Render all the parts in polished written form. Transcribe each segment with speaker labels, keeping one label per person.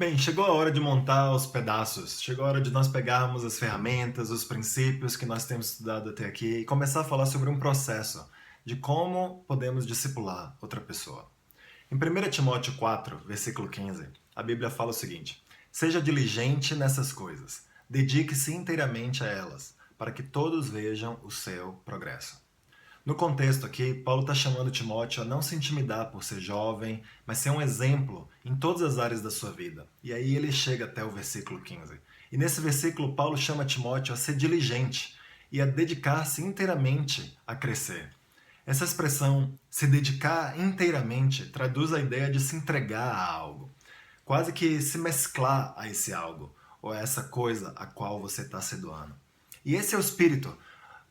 Speaker 1: Bem, chegou a hora de montar os pedaços. Chegou a hora de nós pegarmos as ferramentas, os princípios que nós temos estudado até aqui e começar a falar sobre um processo de como podemos discipular outra pessoa. Em 1 Timóteo 4, versículo 15, a Bíblia fala o seguinte: Seja diligente nessas coisas, dedique-se inteiramente a elas, para que todos vejam o seu progresso. No contexto aqui, Paulo está chamando Timóteo a não se intimidar por ser jovem, mas ser um exemplo em todas as áreas da sua vida. E aí ele chega até o versículo 15. E nesse versículo, Paulo chama Timóteo a ser diligente e a dedicar-se inteiramente a crescer. Essa expressão, se dedicar inteiramente, traduz a ideia de se entregar a algo, quase que se mesclar a esse algo, ou a essa coisa a qual você está se doando. E esse é o espírito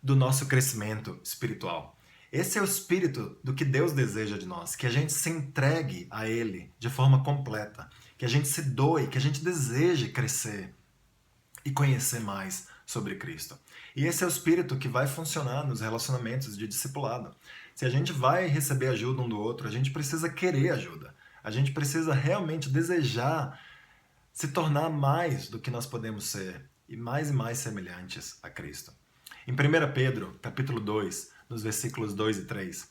Speaker 1: do nosso crescimento espiritual. Esse é o espírito do que Deus deseja de nós, que a gente se entregue a Ele de forma completa, que a gente se doe, que a gente deseje crescer e conhecer mais sobre Cristo. E esse é o espírito que vai funcionar nos relacionamentos de discipulado. Se a gente vai receber ajuda um do outro, a gente precisa querer ajuda. A gente precisa realmente desejar se tornar mais do que nós podemos ser e mais semelhantes a Cristo. Em 1 Pedro, capítulo 2, nos versículos 2 e 3,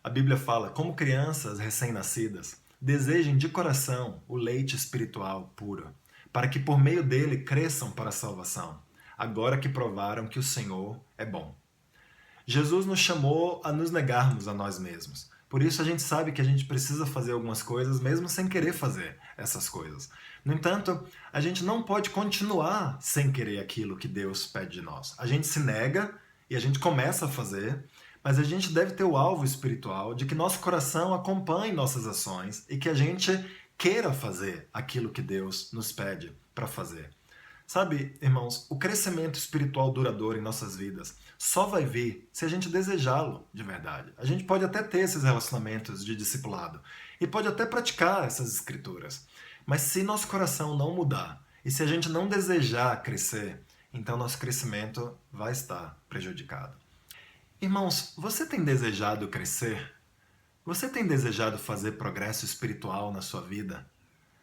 Speaker 1: a Bíblia fala: como crianças recém-nascidas, desejem de coração o leite espiritual puro, para que por meio dele cresçam para a salvação, agora que provaram que o Senhor é bom. Jesus nos chamou a nos negarmos a nós mesmos. Por isso a gente sabe que a gente precisa fazer algumas coisas mesmo sem querer fazer essas coisas. No entanto, a gente não pode continuar sem querer aquilo que Deus pede de nós. A gente se nega e a gente começa a fazer, mas a gente deve ter o alvo espiritual de que nosso coração acompanhe nossas ações e que a gente queira fazer aquilo que Deus nos pede para fazer. Sabe, irmãos, o crescimento espiritual duradouro em nossas vidas só vai vir se a gente desejá-lo de verdade. A gente pode até ter esses relacionamentos de discipulado e pode até praticar essas escrituras, mas se nosso coração não mudar e se a gente não desejar crescer, então nosso crescimento vai estar prejudicado. Irmãos, você tem desejado crescer? Você tem desejado fazer progresso espiritual na sua vida?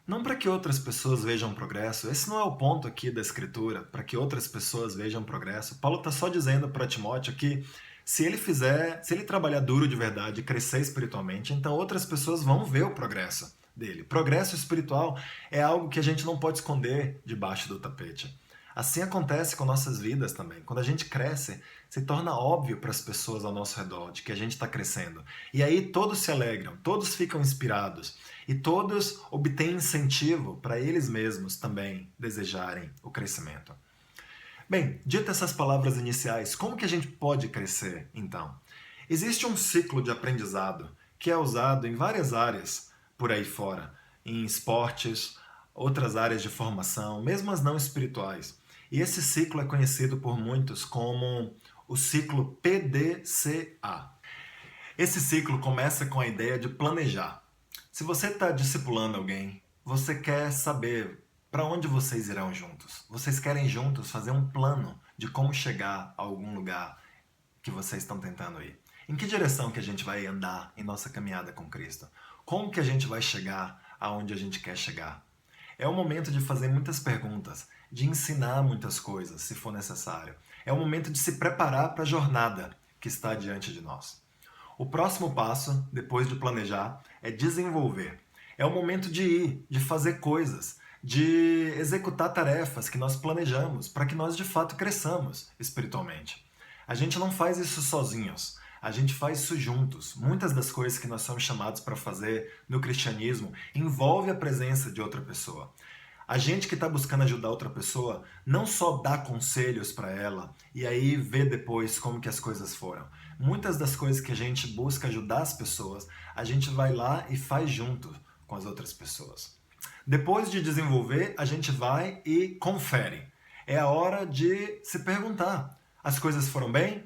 Speaker 1: Não para que outras pessoas vejam progresso, esse não é o ponto aqui da escritura, para que outras pessoas vejam progresso. Paulo está só dizendo para Timóteo que se ele trabalhar duro de verdade e crescer espiritualmente, então outras pessoas vão ver o progresso dele. Progresso espiritual é algo que a gente não pode esconder debaixo do tapete. Assim acontece com nossas vidas também. Quando a gente cresce, se torna óbvio para as pessoas ao nosso redor de que a gente está crescendo. E aí todos se alegram, todos ficam inspirados e todos obtêm incentivo para eles mesmos também desejarem o crescimento. Bem, dito essas palavras iniciais, como que a gente pode crescer então? Existe um ciclo de aprendizado que é usado em várias áreas por aí fora, em esportes, outras áreas de formação, mesmo as não espirituais. E esse ciclo é conhecido por muitos como o ciclo PDCA. Esse ciclo começa com a ideia de planejar. Se você está discipulando alguém, você quer saber para onde vocês irão juntos. Vocês querem juntos fazer um plano de como chegar a algum lugar que vocês estão tentando ir. Em que direção que a gente vai andar em nossa caminhada com Cristo? Como que a gente vai chegar aonde a gente quer chegar? É o momento de fazer muitas perguntas, de ensinar muitas coisas, se for necessário. É o momento de se preparar para a jornada que está diante de nós. O próximo passo, depois de planejar, é desenvolver. É o momento de ir, de fazer coisas, de executar tarefas que nós planejamos para que nós de fato cresçamos espiritualmente. A gente não faz isso sozinhos. A gente faz isso juntos. Muitas das coisas que nós somos chamados para fazer no cristianismo envolve a presença de outra pessoa. A gente que está buscando ajudar outra pessoa não só dá conselhos para ela e aí vê depois como que as coisas foram. Muitas das coisas que a gente busca ajudar as pessoas, a gente vai lá e faz junto com as outras pessoas. Depois de desenvolver, a gente vai e confere. É a hora de se perguntar: as coisas foram bem?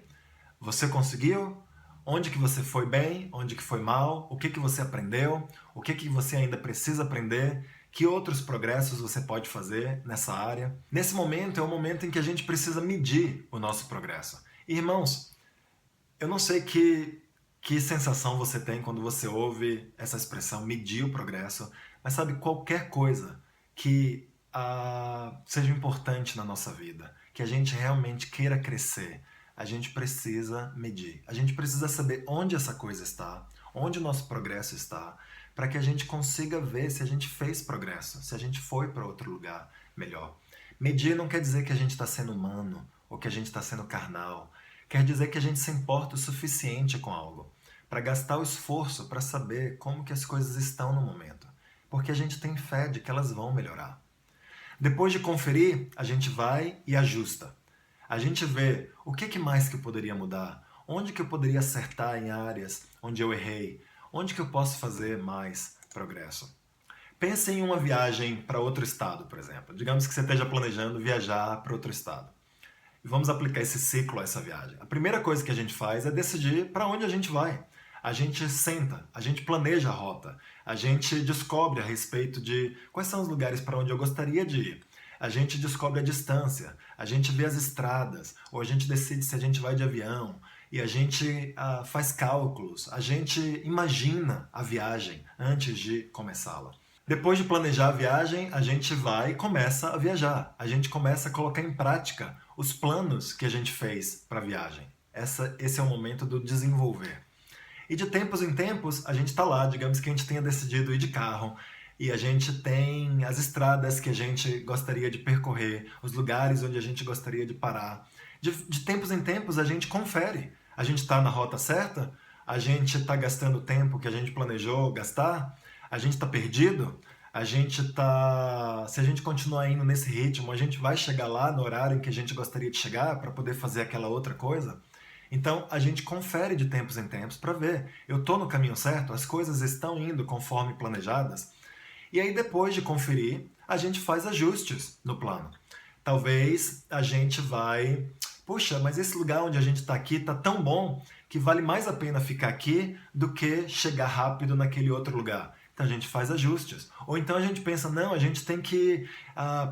Speaker 1: Você conseguiu? Onde que você foi bem? Onde que foi mal? O que que você aprendeu? O que que você ainda precisa aprender? Que outros progressos você pode fazer nessa área? Nesse momento é o momento em que a gente precisa medir o nosso progresso. E, irmãos, eu não sei que sensação você tem quando você ouve essa expressão medir o progresso, mas sabe, qualquer coisa que seja importante na nossa vida, que a gente realmente queira crescer, a gente precisa medir. A gente precisa saber onde essa coisa está, onde o nosso progresso está, para que a gente consiga ver se a gente fez progresso, se a gente foi para outro lugar melhor. Medir não quer dizer que a gente está sendo humano ou que a gente está sendo carnal. Quer dizer que a gente se importa o suficiente com algo para gastar o esforço para saber como que as coisas estão no momento, porque a gente tem fé de que elas vão melhorar. Depois de conferir, a gente vai e ajusta. A gente vê o que mais que eu poderia mudar, onde que eu poderia acertar em áreas onde eu errei, onde que eu posso fazer mais progresso. Pense em uma viagem para outro estado, por exemplo. Digamos que você esteja planejando viajar para outro estado. E vamos aplicar esse ciclo a essa viagem. A primeira coisa que a gente faz é decidir para onde a gente vai. A gente senta, a gente planeja a rota, a gente descobre a respeito de quais são os lugares para onde eu gostaria de ir. A gente descobre a distância, a gente vê as estradas, ou a gente decide se a gente vai de avião, e a gente faz cálculos, a gente imagina a viagem antes de começá-la. Depois de planejar a viagem, a gente vai e começa a viajar. A gente começa a colocar em prática os planos que a gente fez para a viagem. Esse é o momento do desenvolver. E de tempos em tempos, a gente está lá, digamos que a gente tenha decidido ir de carro, e a gente tem as estradas que a gente gostaria de percorrer, os lugares onde a gente gostaria de parar. De tempos em tempos, a gente confere. A gente está na rota certa? A gente está gastando o tempo que a gente planejou gastar? A gente está perdido? Se a gente continuar indo nesse ritmo, a gente vai chegar lá no horário em que a gente gostaria de chegar para poder fazer aquela outra coisa? Então, a gente confere de tempos em tempos para ver, eu estou no caminho certo? As coisas estão indo conforme planejadas? E aí, depois de conferir, a gente faz ajustes no plano. Talvez a gente vai... Puxa, mas esse lugar onde a gente está aqui está tão bom que vale mais a pena ficar aqui do que chegar rápido naquele outro lugar. Então, a gente faz ajustes. Ou então a gente pensa, não, a gente tem que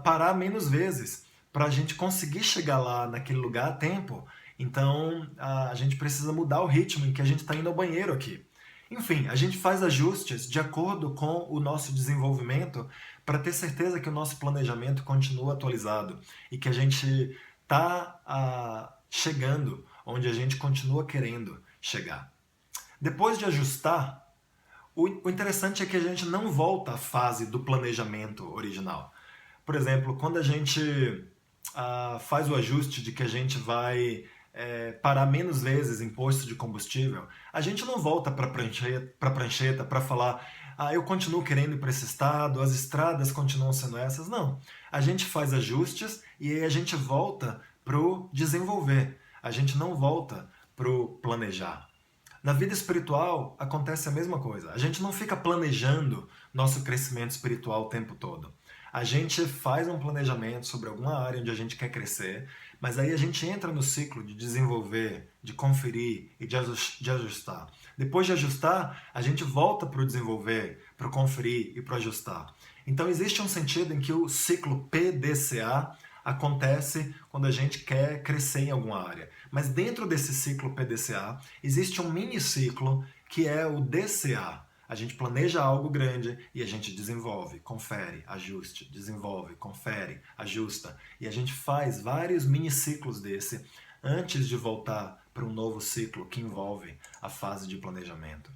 Speaker 1: parar menos vezes para a gente conseguir chegar lá naquele lugar a tempo. Então, a gente precisa mudar o ritmo em que a gente está indo ao banheiro aqui. Enfim, a gente faz ajustes de acordo com o nosso desenvolvimento para ter certeza que o nosso planejamento continua atualizado e que a gente está chegando onde a gente continua querendo chegar. Depois de ajustar, o interessante é que a gente não volta à fase do planejamento original. Por exemplo, quando a gente faz o ajuste de que a gente vai parar menos vezes em posto de combustível, a gente não volta para a prancheta para falar eu continuo querendo ir para esse estado, as estradas continuam sendo essas. Não. A gente faz ajustes e aí a gente volta para o desenvolver. A gente não volta para o planejar. Na vida espiritual acontece a mesma coisa. A gente não fica planejando nosso crescimento espiritual o tempo todo. A gente faz um planejamento sobre alguma área onde a gente quer crescer, mas aí a gente entra no ciclo de desenvolver, de conferir e de ajustar. Depois de ajustar, a gente volta para o desenvolver, para o conferir e para o ajustar. Então existe um sentido em que o ciclo PDCA acontece quando a gente quer crescer em alguma área. Mas dentro desse ciclo PDCA, existe um mini ciclo que é o DCA. A gente planeja algo grande e a gente desenvolve, confere, ajuste, desenvolve, confere, ajusta. E a gente faz vários mini ciclos desse antes de voltar para um novo ciclo que envolve a fase de planejamento.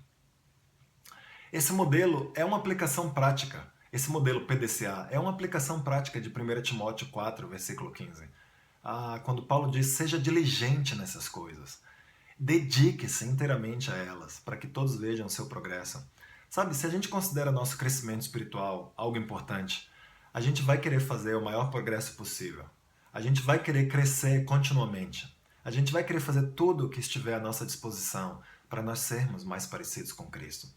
Speaker 1: Esse modelo é uma aplicação prática. Esse modelo PDCA é uma aplicação prática de 1 Timóteo 4, versículo 15. Quando Paulo diz, seja diligente nessas coisas. Dedique-se inteiramente a elas, para que todos vejam o seu progresso. Sabe, se a gente considera nosso crescimento espiritual algo importante, a gente vai querer fazer o maior progresso possível. A gente vai querer crescer continuamente. A gente vai querer fazer tudo o que estiver à nossa disposição para nós sermos mais parecidos com Cristo.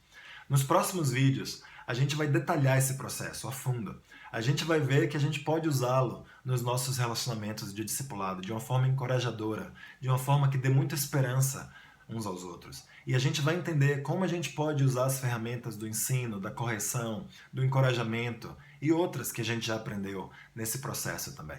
Speaker 1: Nos próximos vídeos, a gente vai detalhar esse processo a fundo. A gente vai ver que a gente pode usá-lo nos nossos relacionamentos de discipulado de uma forma encorajadora, de uma forma que dê muita esperança uns aos outros. E a gente vai entender como a gente pode usar as ferramentas do ensino, da correção, do encorajamento e outras que a gente já aprendeu nesse processo também.